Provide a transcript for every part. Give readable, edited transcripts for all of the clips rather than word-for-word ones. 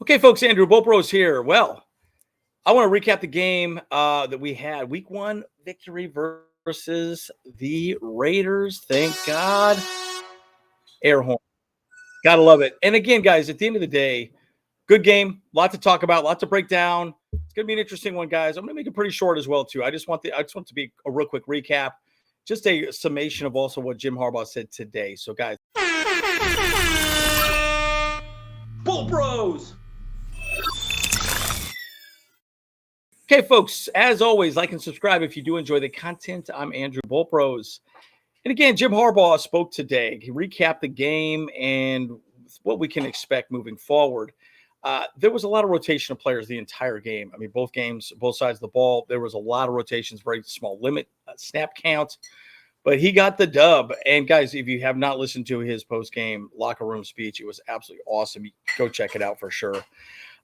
Okay, folks, Andrew Bopros here. Well, I want to recap the game that we had. Week 1 victory versus the Raiders. Thank God. Air horn. Gotta love it. And again, guys, at the end of the day, good game. Lot to talk about, lot to break down. It's gonna be an interesting one, guys. I'm gonna make it pretty short as well, too. I just want to be a real quick recap, just a summation of also what Jim Harbaugh said today. So, guys. Bull Bros. Okay, folks, as always, like and subscribe if you do enjoy the content. I'm Andrew Bullpros. And again, Jim Harbaugh spoke today. He recapped the game and what we can expect moving forward. There was a lot of rotation of players the entire game. I mean, both games, both sides of the ball, there was a lot of rotations, very small limit, snap count. But he got the dub. And guys, if you have not listened to his post-game locker room speech, it was absolutely awesome. Go check it out for sure.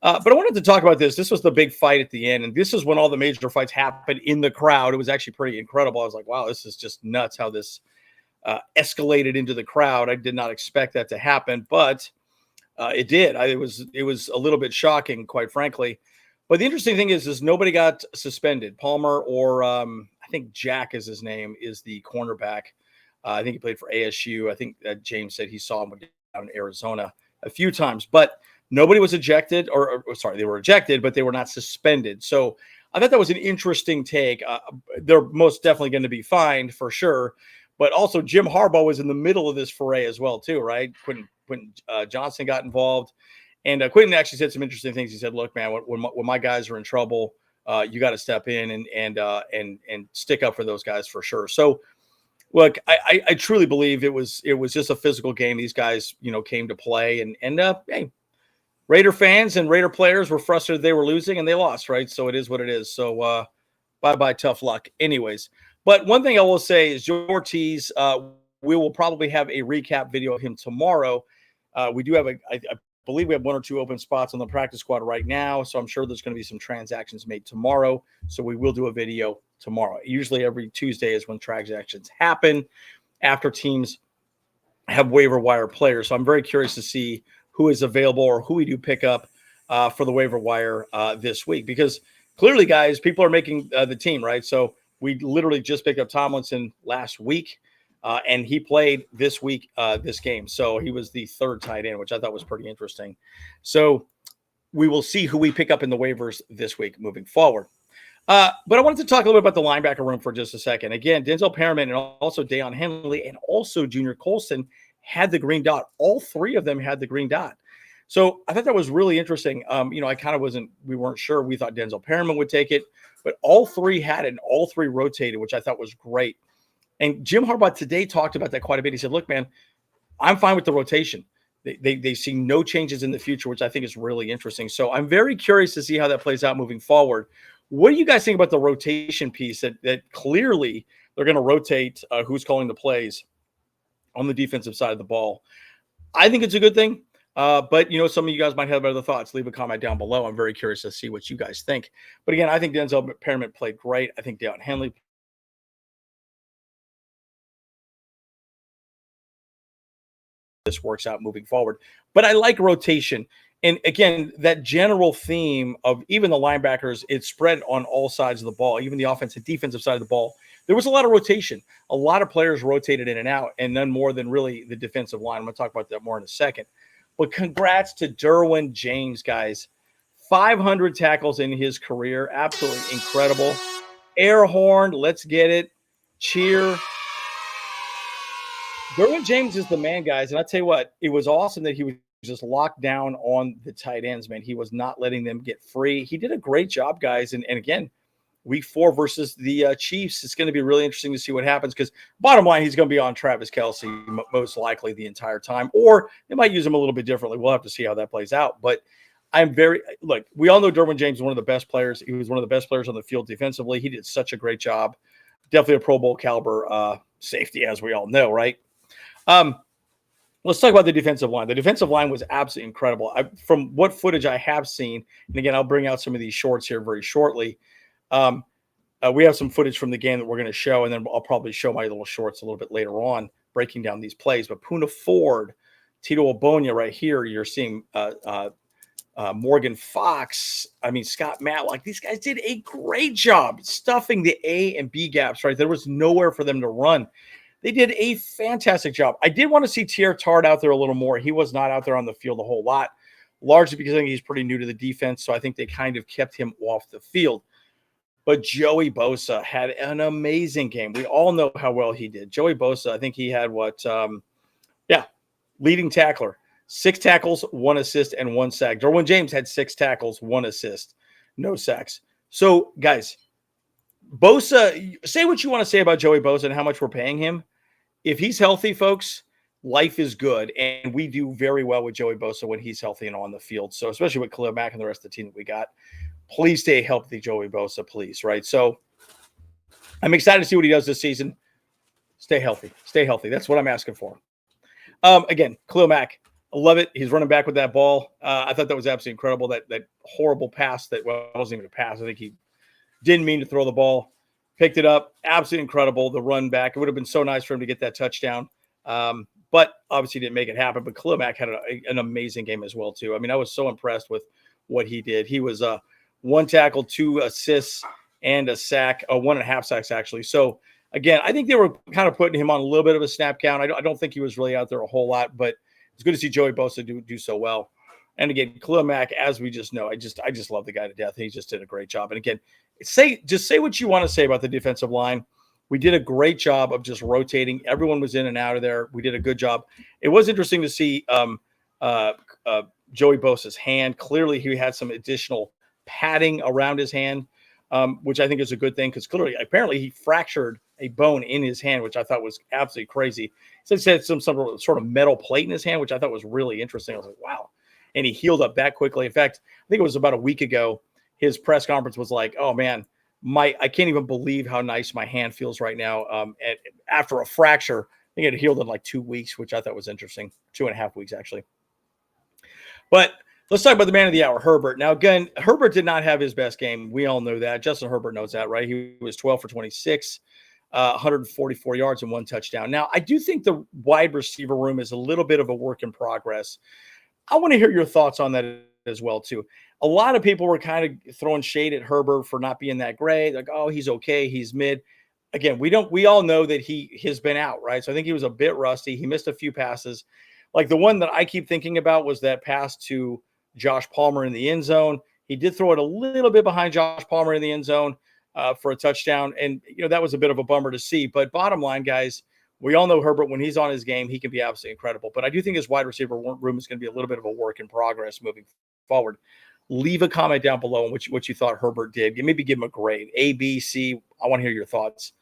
But I wanted to talk about this. This was the big fight at the end, and this is when all the major fights happened in the crowd. It was actually pretty incredible. I was like, wow, this is just nuts how this escalated into the crowd. I did not expect that to happen, but it did. It was a little bit shocking, quite frankly. But the interesting thing is nobody got suspended. Palmer or I think Jack is his name, is the cornerback. I think he played for ASU. I think James said he saw him down in Arizona a few times, but nobody was ejected, or sorry, they were ejected, but they were not suspended. So I thought that was an interesting take. They're most definitely going to be fined for sure. But also Jim Harbaugh was in the middle of this foray as well, too, right? Quentin Johnson got involved. And Quentin actually said some interesting things. He said, look, man, when my guys are in trouble, you got to step in and stick up for those guys for sure. So, look, I truly believe it was just a physical game. These guys, came to play. And hey, Raider fans and Raider players were frustrated they were losing, and they lost, right? So it is what it is. So bye-bye, tough luck. Anyways, but one thing I will say is Ortiz, we will probably have a recap video of him tomorrow. We do have I believe we have 1 or 2 open spots on the practice squad right now, so I'm sure there's going to be some transactions made tomorrow. So we will do a video tomorrow. Usually every Tuesday is when transactions happen after teams have waiver wire players. So I'm very curious to see who is available or who we do pick up for the waiver wire this week. Because clearly, guys, people are making the team, right? So we literally just picked up Tomlinson last week, and he played this week, this game. So he was the third tight end, which I thought was pretty interesting. So we will see who we pick up in the waivers this week moving forward. But I wanted to talk a little bit about the linebacker room for just a second. Again, Denzel Perriman and also Deion Henley and also Junior Colston had the green dot. All 3 of them had the green dot. So I thought that was really interesting. I kind of we weren't sure. We thought Denzel Perriman would take it, but all 3 had it and all 3 rotated, which I thought was great. And Jim Harbaugh today talked about that quite a bit. He said, look, man, I'm fine with the rotation. They see no changes in the future, which I think is really interesting. So I'm very curious to see how that plays out moving forward. What do you guys think about the rotation piece that clearly they're going to rotate who's calling the plays on the defensive side of the ball? I think it's a good thing. But, some of you guys might have other thoughts. Leave a comment down below. I'm very curious to see what you guys think. But again, I think Denzel Perriman played great. I think Deion Henley this works out moving forward. But I like rotation. And again, that general theme of even the linebackers, it's spread on all sides of the ball, even the offensive, defensive side of the ball. There was a lot of rotation. A lot of players rotated in and out, and none more than really the defensive line. I'm going to talk about that more in a second. But congrats to Derwin James, guys. 500 tackles in his career. Absolutely incredible. Air horn. Let's get it. Cheer. Derwin James is the man, guys. And I tell you what, it was awesome that he was just locked down on the tight ends, man. He was not letting them get free. He did a great job, guys. And again, week 4 versus the Chiefs, it's going to be really interesting to see what happens because bottom line, he's going to be on Travis Kelce most likely the entire time, or they might use him a little bit differently. We'll have to see how that plays out. But we all know Derwin James is one of the best players. He was one of the best players on the field defensively. He did such a great job. Definitely a Pro Bowl caliber safety, as we all know, right? Let's talk about the defensive line. The defensive line was absolutely incredible. From what footage I have seen, and again, I'll bring out some of these shorts here very shortly. We have some footage from the game that we're going to show, and then I'll probably show my little shorts a little bit later on, breaking down these plays. But Poona Ford, Tito Ogbonnia right here, you're seeing Morgan Fox, Scott Matlock. These guys did a great job stuffing the A and B gaps, right? There was nowhere for them to run. They did a fantastic job. I did want to see Tier Tart out there a little more. He was not out there on the field a whole lot, largely because I think he's pretty new to the defense, so I think they kind of kept him off the field. But Joey Bosa had an amazing game. We all know how well he did. Joey Bosa, I think he had leading tackler. 6 tackles, 1 assist, and 1 sack. Derwin James had 6 tackles, 1 assist, no sacks. So, guys, Bosa, say what you want to say about Joey Bosa and how much we're paying him. If he's healthy, folks, life is good, and we do very well with Joey Bosa when he's healthy and on the field. So, especially with Khalil Mack and the rest of the team that we got, please stay healthy, Joey Bosa, please, right? So, I'm excited to see what he does this season. Stay healthy. Stay healthy. That's what I'm asking for. Again, Khalil Mack, I love it. He's running back with that ball. I thought that was absolutely incredible, that horrible pass that wasn't even a pass. I think he didn't mean to throw the ball. Picked it up. Absolutely incredible, the run back. It would have been so nice for him to get that touchdown. But obviously didn't make it happen. But Khalil Mack had an amazing game as well, too. I was so impressed with what he did. He was 1 tackle, 2 assists, and a sack, 1.5 sacks, actually. So, again, I think they were kind of putting him on a little bit of a snap count. I don't think he was really out there a whole lot, but it's good to see Joey Bosa do so well. And again, Khalil Mack, as we just know, I just love the guy to death. He just did a great job. And again, say what you want to say about the defensive line. We did a great job of just rotating. Everyone was in and out of there. We did a good job. It was interesting to see Joey Bosa's hand. Clearly, he had some additional padding around his hand, which I think is a good thing because apparently he fractured a bone in his hand, which I thought was absolutely crazy. So he had some sort of metal plate in his hand, which I thought was really interesting. I was like, wow. And he healed up that quickly. In fact, I think it was about a week ago, his press conference was like, oh, man, I can't even believe how nice my hand feels right now. After a fracture, I think it healed in like 2 weeks, which I thought was interesting. 2.5 weeks, actually. But let's talk about the man of the hour, Herbert. Now, again, Herbert did not have his best game. We all know that. Justin Herbert knows that, right? He was 12 for 26, 144 yards and 1 touchdown. Now, I do think the wide receiver room is a little bit of a work in progress. I want to hear your thoughts on that as well, too. A lot of people were kind of throwing shade at Herbert for not being that great. Like, oh, he's okay. He's mid. Again, we all know that he has been out, right? So I think he was a bit rusty. He missed a few passes. Like the one that I keep thinking about was that pass to Josh Palmer in the end zone. He did throw it a little bit behind Josh Palmer in the end zone for a touchdown. And, that was a bit of a bummer to see. But bottom line, guys, we all know Herbert, when he's on his game, he can be absolutely incredible. But I do think his wide receiver room is going to be a little bit of a work in progress moving forward. Leave a comment down below on what you thought Herbert did. Maybe give him a grade, A, B, C. I want to hear your thoughts.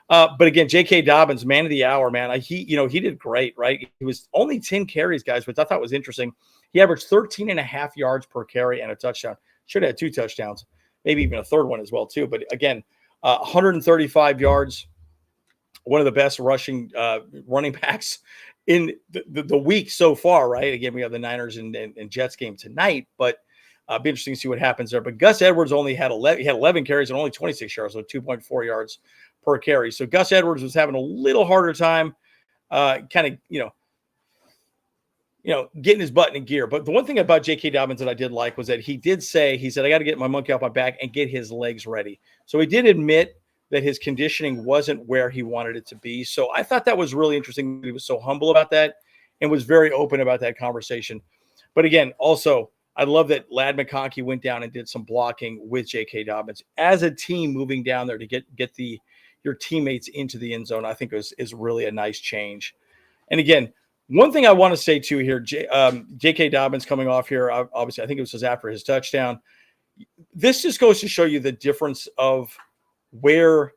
But again, J.K. Dobbins, man of the hour, man. He did great, right? He was only 10 carries, guys, which I thought was interesting. He averaged 13.5 yards per carry and a touchdown. Should have had 2 touchdowns, maybe even a third one as well, too. But again, 135 yards. One of the best rushing running backs in the week so far, right? Again, we have the Niners and Jets game tonight, but be interesting to see what happens there. But Gus Edwards only had 11 carries and only 26 yards, so 2.4 yards per carry. So Gus Edwards was having a little harder time getting his butt in gear. But the one thing about J.K. Dobbins that I did like was that he said, I got to get my monkey off my back and get his legs ready. So he did admit that his conditioning wasn't where he wanted it to be. So I thought that was really interesting. He was so humble about that and was very open about that conversation. But again, also, I love that Lad McConkey went down and did some blocking with J.K. Dobbins as a team moving down there to get your teammates into the end zone. I think is really a nice change. And again, one thing I want to say too here, J.K. Dobbins coming off here, obviously I think it was just after his touchdown. This just goes to show you the difference of where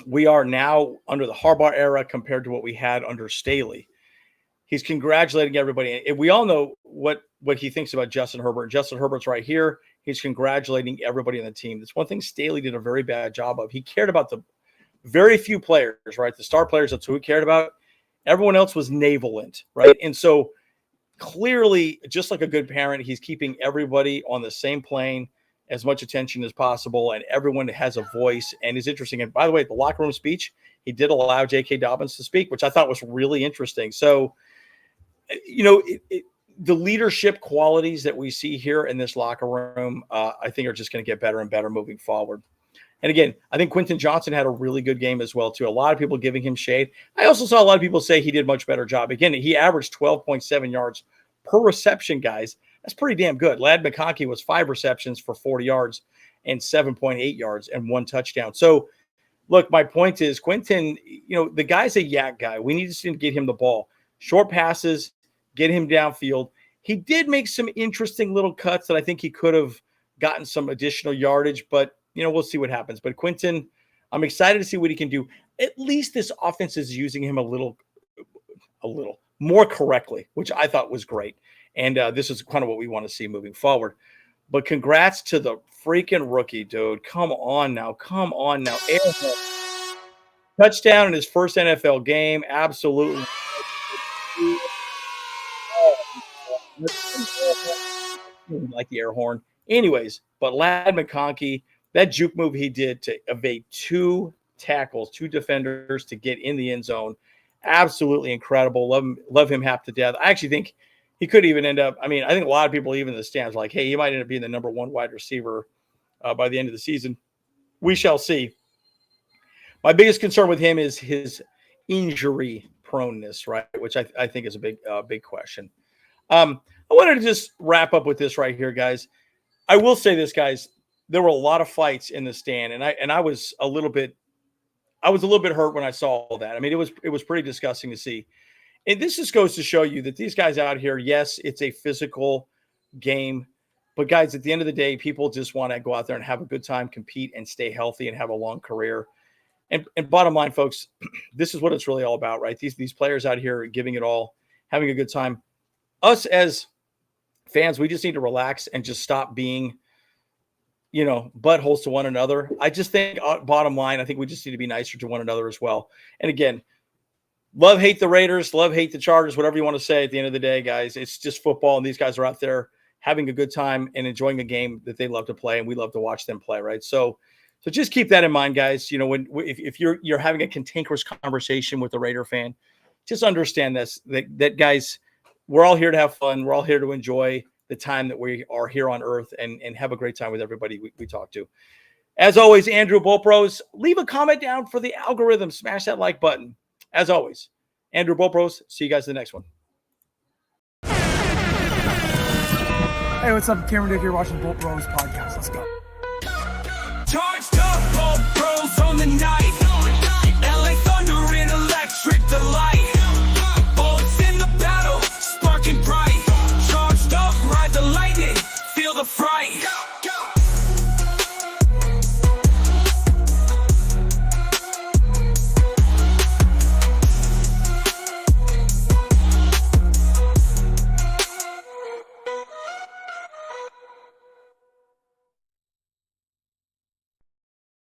we are now under the Harbaugh era compared to what we had under Staley. He's congratulating everybody. And we all know what he thinks about Justin Herbert. Justin Herbert's right here. He's congratulating everybody on the team. That's one thing Staley did a very bad job of. He cared about the very few players, right? The star players, that's who he cared about. Everyone else was navalent, right? And so clearly, just like a good parent, he's keeping everybody on the same plane, as much attention as possible, and everyone has a voice and is interesting. And by the way, the locker room speech, he did allow J.K. Dobbins to speak, which I thought was really interesting. So, the leadership qualities that we see here in this locker room, I think are just going to get better and better moving forward. And again, I think Quentin Johnson had a really good game as well, too. A lot of people giving him shade. I also saw a lot of people say he did a much better job. Again, he averaged 12.7 yards per reception, guys. That's pretty damn good. Lad McConkey was 5 receptions for 40 yards and 7.8 yards and 1 touchdown. So, look, my point is Quentin, the guy's a yak guy. We need to get him the ball. Short passes, get him downfield. He did make some interesting little cuts that I think he could have gotten some additional yardage, but we'll see what happens. But Quentin, I'm excited to see what he can do. At least this offense is using him a little more correctly, which I thought was great. And this is kind of what we want to see moving forward. But congrats to the freaking rookie, dude. Come on now. Touchdown in his first NFL game. Absolutely. Like the air horn. Anyways, but Lad McConkey, that juke move he did to evade 2 tackles, 2 defenders to get in the end zone, absolutely incredible. Love him half to death. I actually think he could even end up, I think a lot of people even in the stands are like, hey, he might end up being the number 1 wide receiver by the end of the season. We shall see. My biggest concern with him is his injury proneness, right, which I think is a big question. I wanted to just wrap up with this right here, guys. I will say this, guys. There were a lot of fights in the stand, and I was a little bit hurt when I saw that. It was pretty disgusting to see. And this just goes to show you that these guys out here, yes, it's a physical game, but guys, at the end of the day, people just want to go out there and have a good time, compete, and stay healthy and have a long career. And bottom line, folks, this is what it's really all about, right? These players out here are giving it all, having a good time. Us as fans, we just need to relax and just stop being buttholes to one another. I just think, bottom line, I think we just need to be nicer to one another as well. And again, love, hate the Raiders, love, hate the Chargers, whatever you want to say at the end of the day, guys. It's just football, and these guys are out there having a good time and enjoying a game that they love to play, and we love to watch them play, right? So just keep that in mind, guys. If you're having a cantankerous conversation with a Raider fan, just understand that guys, we're all here to have fun. We're all here to enjoy the time that we are here on earth and have a great time with everybody we talk to. As always, Andrew Bolpros, leave a comment down for the algorithm. Smash that like button. As always, Andrew Bolpros. See you guys in the next one. Hey, what's up? Cameron Dick here watching Bolt Bros podcast. Let's go. Charged up, Bolt Bros on the night. LA Thunder and electric delight.